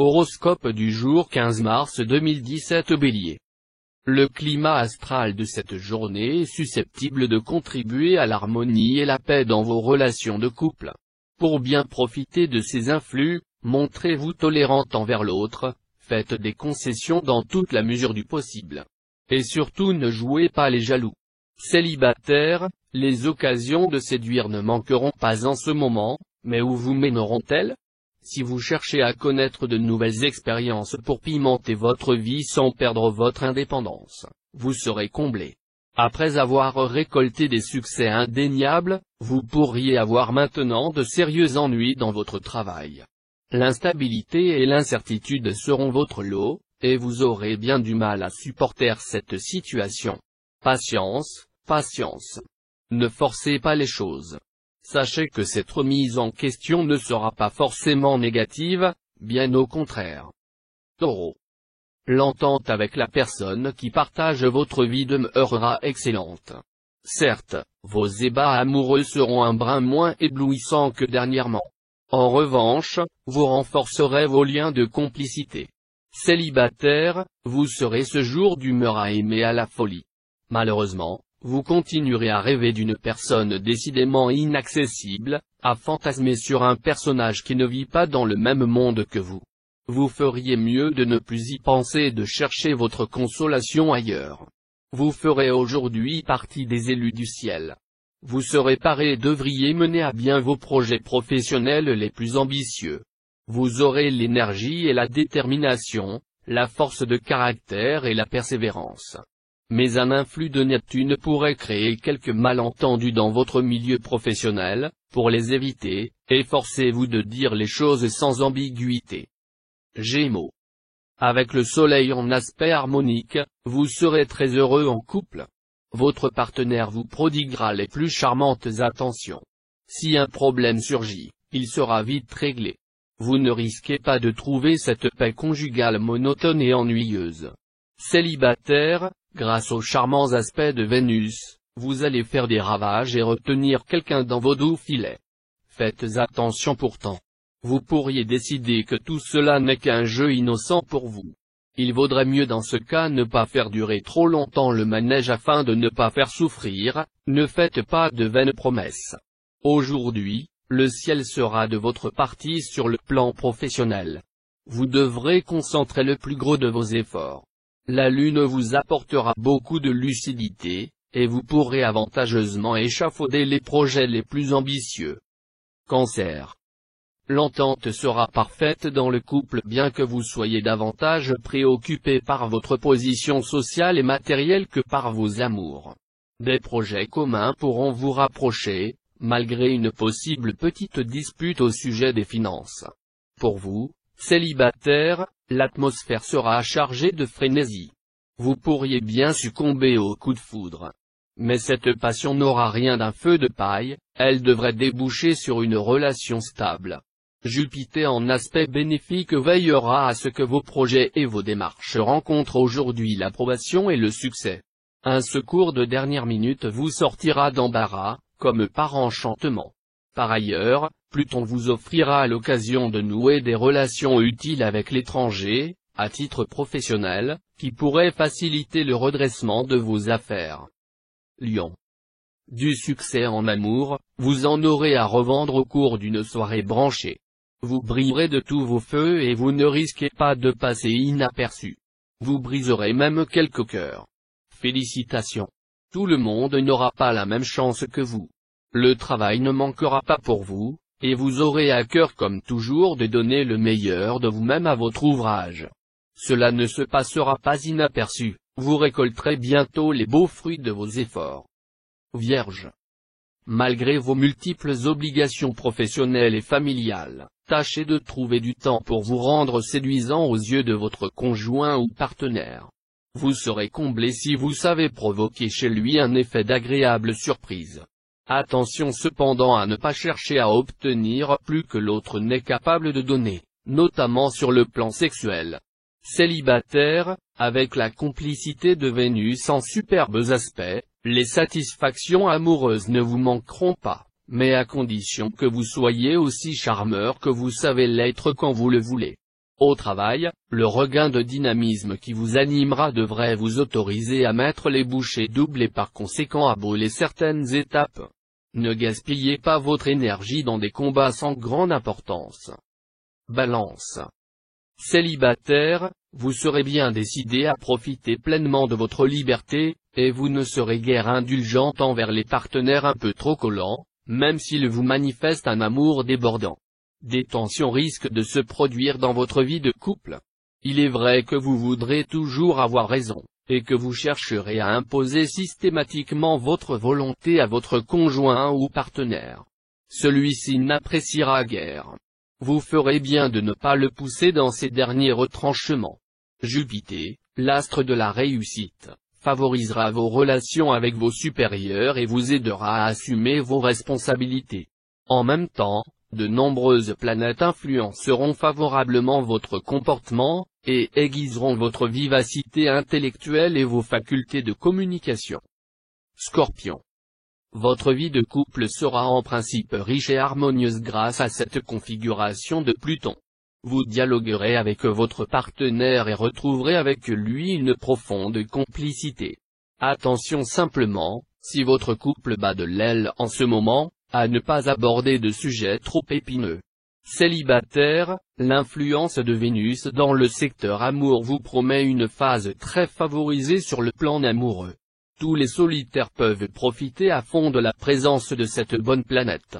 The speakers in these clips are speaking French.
Horoscope du jour 15 mars 2017 Bélier. Le climat astral de cette journée est susceptible de contribuer à l'harmonie et la paix dans vos relations de couple. Pour bien profiter de ces influx, montrez-vous tolérante envers l'autre, faites des concessions dans toute la mesure du possible. Et surtout ne jouez pas les jaloux. Célibataire, les occasions de séduire ne manqueront pas en ce moment, mais où vous mèneront-elles ? Si vous cherchez à connaître de nouvelles expériences pour pimenter votre vie sans perdre votre indépendance, vous serez comblé. Après avoir récolté des succès indéniables, vous pourriez avoir maintenant de sérieux ennuis dans votre travail. L'instabilité et l'incertitude seront votre lot, et vous aurez bien du mal à supporter cette situation. Patience, patience. Ne forcez pas les choses. Sachez que cette remise en question ne sera pas forcément négative, bien au contraire. Taureau. L'entente avec la personne qui partage votre vie demeurera excellente. Certes, vos ébats amoureux seront un brin moins éblouissants que dernièrement. En revanche, vous renforcerez vos liens de complicité. Célibataire, vous serez ce jour d'humeur à aimer à la folie. Malheureusement, vous continuerez à rêver d'une personne décidément inaccessible, à fantasmer sur un personnage qui ne vit pas dans le même monde que vous. Vous feriez mieux de ne plus y penser et de chercher votre consolation ailleurs. Vous ferez aujourd'hui partie des élus du ciel. Vous serez paré et devriez mener à bien vos projets professionnels les plus ambitieux. Vous aurez l'énergie et la détermination, la force de caractère et la persévérance. Mais un influx de Neptune pourrait créer quelques malentendus dans votre milieu professionnel. Pour les éviter, efforcez-vous de dire les choses sans ambiguïté. Gémeaux. Avec le soleil en aspect harmonique, vous serez très heureux en couple. Votre partenaire vous prodiguera les plus charmantes attentions. Si un problème surgit, il sera vite réglé. Vous ne risquez pas de trouver cette paix conjugale monotone et ennuyeuse. Célibataire, grâce aux charmants aspects de Vénus, vous allez faire des ravages et retenir quelqu'un dans vos doux filets. Faites attention pourtant. Vous pourriez décider que tout cela n'est qu'un jeu innocent pour vous. Il vaudrait mieux dans ce cas ne pas faire durer trop longtemps le manège afin de ne pas faire souffrir. Ne faites pas de vaines promesses. Aujourd'hui, le ciel sera de votre partie sur le plan professionnel. Vous devrez concentrer le plus gros de vos efforts. La lune vous apportera beaucoup de lucidité, et vous pourrez avantageusement échafauder les projets les plus ambitieux. Cancer. L'entente sera parfaite dans le couple bien que vous soyez davantage préoccupé par votre position sociale et matérielle que par vos amours. Des projets communs pourront vous rapprocher, malgré une possible petite dispute au sujet des finances. Pour vous, célibataire, l'atmosphère sera chargée de frénésie. Vous pourriez bien succomber au coup de foudre. Mais cette passion n'aura rien d'un feu de paille, elle devrait déboucher sur une relation stable. Jupiter en aspect bénéfique veillera à ce que vos projets et vos démarches rencontrent aujourd'hui l'approbation et le succès. Un secours de dernière minute vous sortira d'embarras, comme par enchantement. Par ailleurs, Pluton vous offrira l'occasion de nouer des relations utiles avec l'étranger, à titre professionnel, qui pourraient faciliter le redressement de vos affaires. Lion. Du succès en amour, vous en aurez à revendre au cours d'une soirée branchée. Vous brillerez de tous vos feux et vous ne risquez pas de passer inaperçu. Vous briserez même quelques cœurs. Félicitations. Tout le monde n'aura pas la même chance que vous. Le travail ne manquera pas pour vous, et vous aurez à cœur comme toujours de donner le meilleur de vous-même à votre ouvrage. Cela ne se passera pas inaperçu, vous récolterez bientôt les beaux fruits de vos efforts. Vierge. Malgré vos multiples obligations professionnelles et familiales, tâchez de trouver du temps pour vous rendre séduisant aux yeux de votre conjoint ou partenaire. Vous serez comblé si vous savez provoquer chez lui un effet d'agréable surprise. Attention cependant à ne pas chercher à obtenir plus que l'autre n'est capable de donner, notamment sur le plan sexuel. Célibataire, avec la complicité de Vénus en superbes aspects, les satisfactions amoureuses ne vous manqueront pas, mais à condition que vous soyez aussi charmeur que vous savez l'être quand vous le voulez. Au travail, le regain de dynamisme qui vous animera devrait vous autoriser à mettre les bouchées doubles et par conséquent à brûler certaines étapes. Ne gaspillez pas votre énergie dans des combats sans grande importance. Balance. Célibataire, vous serez bien décidé à profiter pleinement de votre liberté, et vous ne serez guère indulgente envers les partenaires un peu trop collants, même s'ils vous manifestent un amour débordant. Des tensions risquent de se produire dans votre vie de couple. Il est vrai que vous voudrez toujours avoir raison, et que vous chercherez à imposer systématiquement votre volonté à votre conjoint ou partenaire. Celui-ci n'appréciera guère. Vous ferez bien de ne pas le pousser dans ses derniers retranchements. Jupiter, l'astre de la réussite, favorisera vos relations avec vos supérieurs et vous aidera à assumer vos responsabilités. En même temps, de nombreuses planètes influenceront favorablement votre comportement, et aiguiseront votre vivacité intellectuelle et vos facultés de communication. Scorpion. Votre vie de couple sera en principe riche et harmonieuse grâce à cette configuration de Pluton. Vous dialoguerez avec votre partenaire et retrouverez avec lui une profonde complicité. Attention simplement, si votre couple bat de l'aile en ce moment, à ne pas aborder de sujets trop épineux. Célibataire, l'influence de Vénus dans le secteur amour vous promet une phase très favorisée sur le plan amoureux. Tous les solitaires peuvent profiter à fond de la présence de cette bonne planète.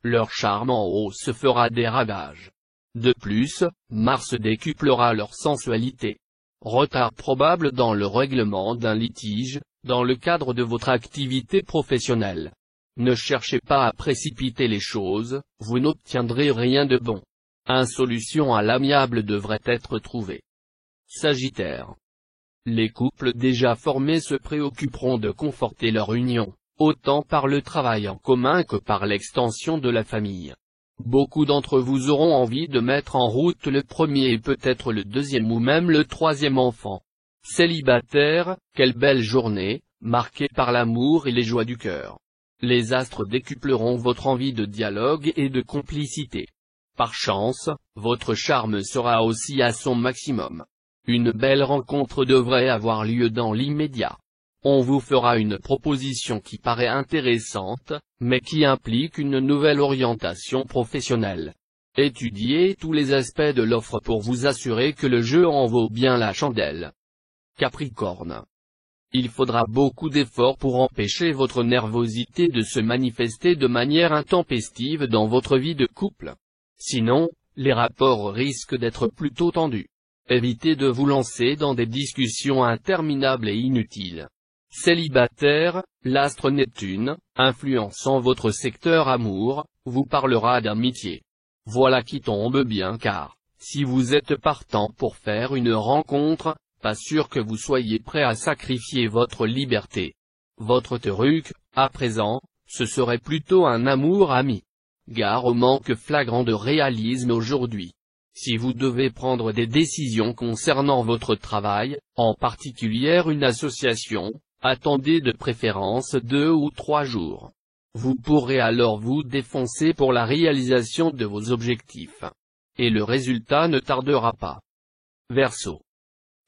Leur charme en haut se fera des ravages. De plus, Mars décuplera leur sensualité. Retard probable dans le règlement d'un litige, dans le cadre de votre activité professionnelle. Ne cherchez pas à précipiter les choses, vous n'obtiendrez rien de bon. Une solution à l'amiable devrait être trouvée. Sagittaire. Les couples déjà formés se préoccuperont de conforter leur union, autant par le travail en commun que par l'extension de la famille. Beaucoup d'entre vous auront envie de mettre en route le premier et peut-être le deuxième ou même le troisième enfant. Célibataire, quelle belle journée, marquée par l'amour et les joies du cœur. Les astres décupleront votre envie de dialogue et de complicité. Par chance, votre charme sera aussi à son maximum. Une belle rencontre devrait avoir lieu dans l'immédiat. On vous fera une proposition qui paraît intéressante, mais qui implique une nouvelle orientation professionnelle. Étudiez tous les aspects de l'offre pour vous assurer que le jeu en vaut bien la chandelle. Capricorne. Il faudra beaucoup d'efforts pour empêcher votre nervosité de se manifester de manière intempestive dans votre vie de couple. Sinon, les rapports risquent d'être plutôt tendus. Évitez de vous lancer dans des discussions interminables et inutiles. Célibataire, l'astre Neptune, influençant votre secteur amour, vous parlera d'amitié. Voilà qui tombe bien car, si vous êtes partant pour faire une rencontre, pas sûr que vous soyez prêt à sacrifier votre liberté. Votre truc, à présent, ce serait plutôt un amour ami. Gare au manque flagrant de réalisme aujourd'hui. Si vous devez prendre des décisions concernant votre travail, en particulier une association, attendez de préférence 2 ou 3 jours. Vous pourrez alors vous défoncer pour la réalisation de vos objectifs. Et le résultat ne tardera pas. Verseau.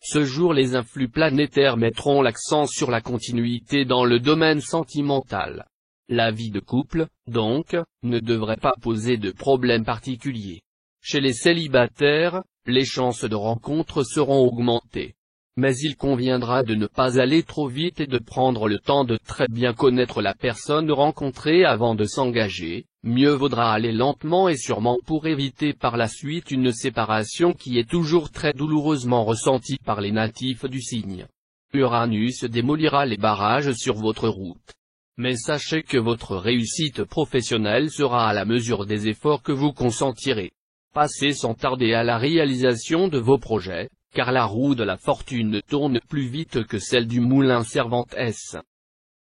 Ce jour les influx planétaires mettront l'accent sur la continuité dans le domaine sentimental. La vie de couple, donc, ne devrait pas poser de problème particulier. Chez les célibataires, les chances de rencontre seront augmentées. Mais il conviendra de ne pas aller trop vite et de prendre le temps de très bien connaître la personne rencontrée avant de s'engager. Mieux vaudra aller lentement et sûrement pour éviter par la suite une séparation qui est toujours très douloureusement ressentie par les natifs du signe. Uranus démolira les barrages sur votre route. Mais sachez que votre réussite professionnelle sera à la mesure des efforts que vous consentirez. Passez sans tarder à la réalisation de vos projets, car la roue de la fortune tourne plus vite que celle du moulin Cervantes.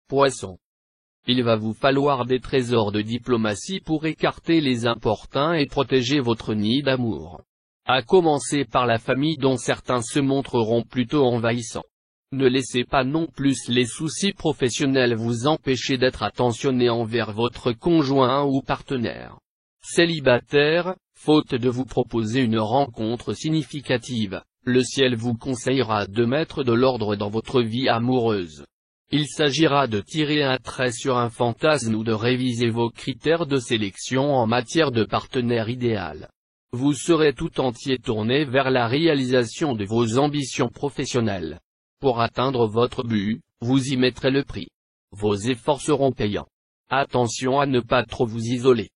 Poisson. Il va vous falloir des trésors de diplomatie pour écarter les importuns et protéger votre nid d'amour. À commencer par la famille dont certains se montreront plutôt envahissants. Ne laissez pas non plus les soucis professionnels vous empêcher d'être attentionné envers votre conjoint ou partenaire. Célibataire, Faute de vous proposer une rencontre significative, le ciel vous conseillera de mettre de l'ordre dans votre vie amoureuse. Il s'agira de tirer un trait sur un fantasme ou de réviser vos critères de sélection en matière de partenaire idéal. Vous serez tout entier tourné vers la réalisation de vos ambitions professionnelles. Pour atteindre votre but, vous y mettrez le prix. Vos efforts seront payants. Attention à ne pas trop vous isoler.